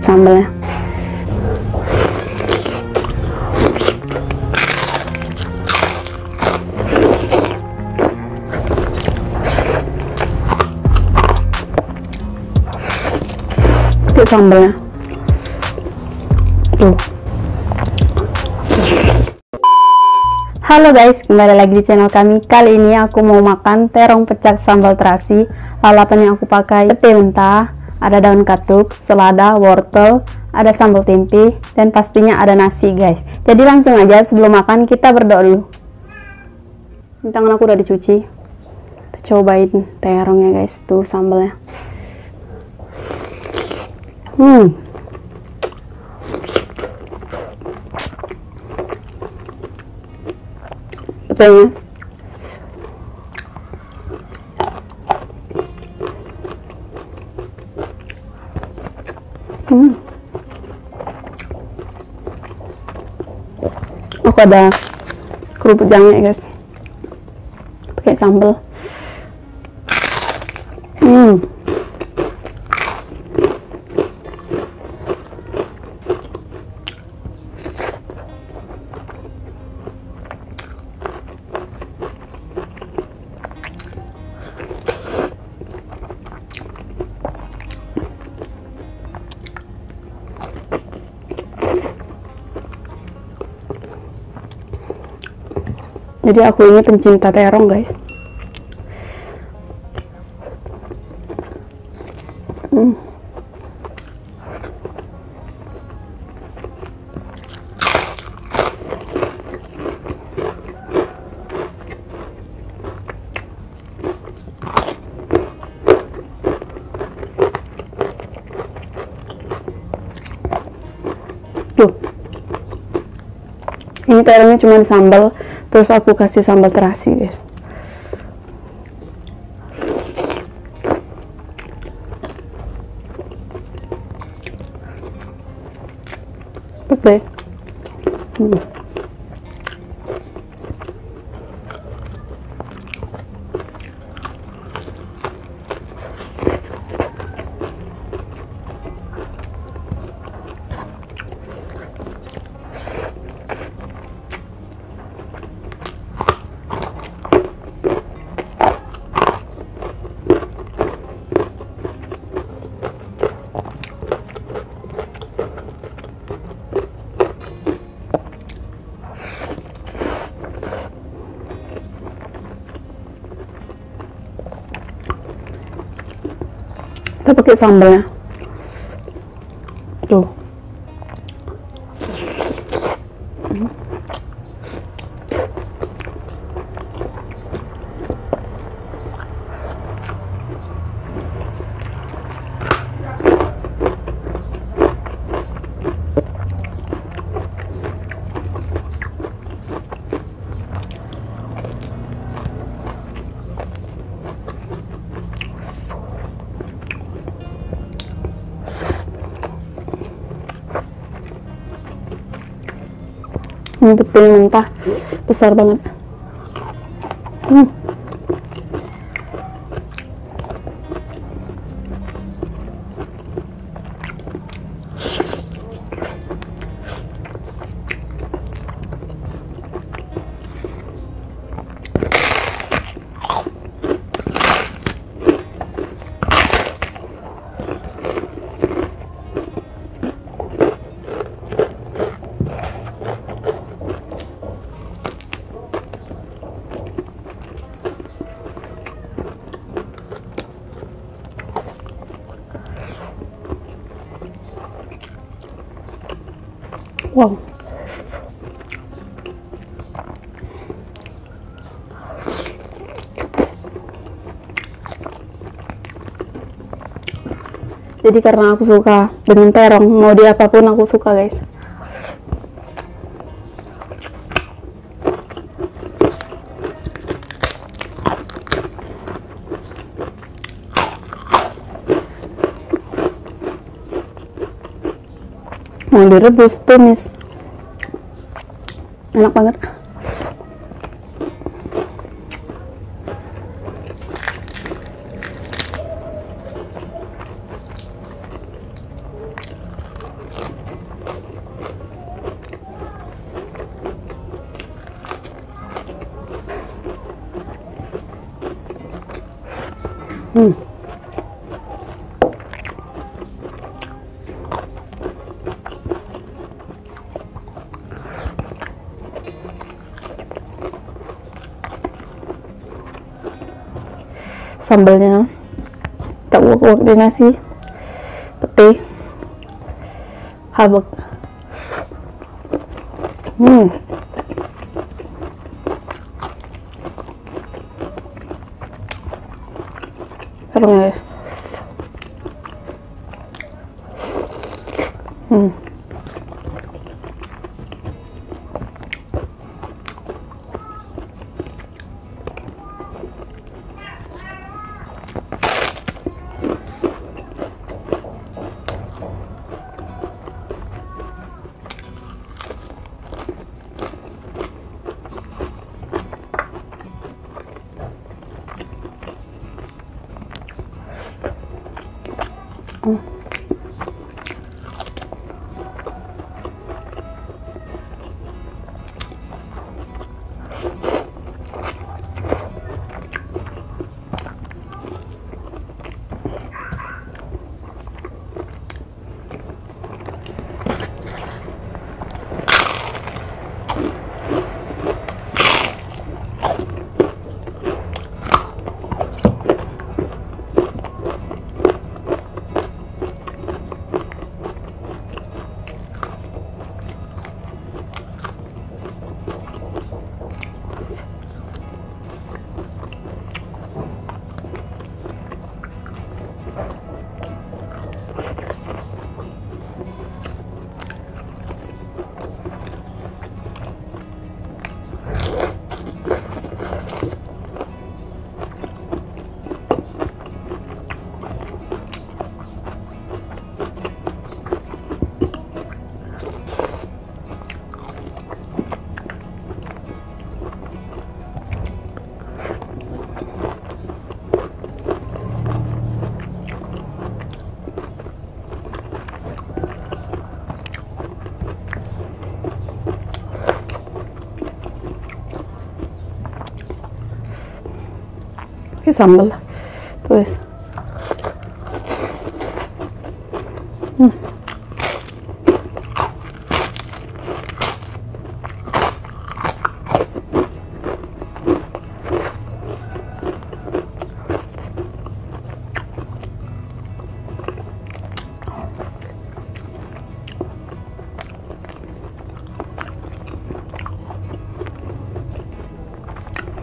sambalnya. Pakai sambalnya. Tuh. Halo guys, kembali lagi di channel kami. Kali ini aku mau makan terong pecak sambal terasi. Lalapan yang aku pakai pete mentah, ada daun katuk, selada, wortel, ada sambal tempe, dan pastinya ada nasi guys. Jadi langsung aja, sebelum makan kita berdoa dulu. Ini tangan aku udah dicuci. Kita cobain terongnya guys, tuh sambalnya. Petenya aku ada kerupuk jange guys, pakai sambal. Jadi aku ini pencinta terong guys. Tuh. Ini terongnya cuma sambal, terus aku kasih sambal terasi guys. Oke. Kita pakai sambalnya. Tuh. Ini pete mentah besar banget. Wow. Jadi karena aku suka dengan terong, mau di apapun aku suka guys. Mau direbus, tumis, enak banget. Sambalnya tak uak-uak di nasi peti habak. Harum ya guys. Oke, sambal tuh guys.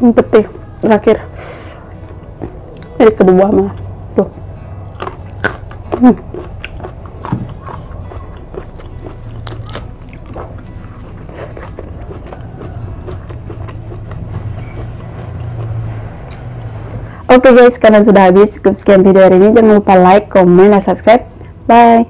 Peti terakhir. Ini kedua malah tuh. Oke guys, karena sudah habis, cukup sekian video hari ini. Jangan lupa like, comment, dan subscribe. Bye.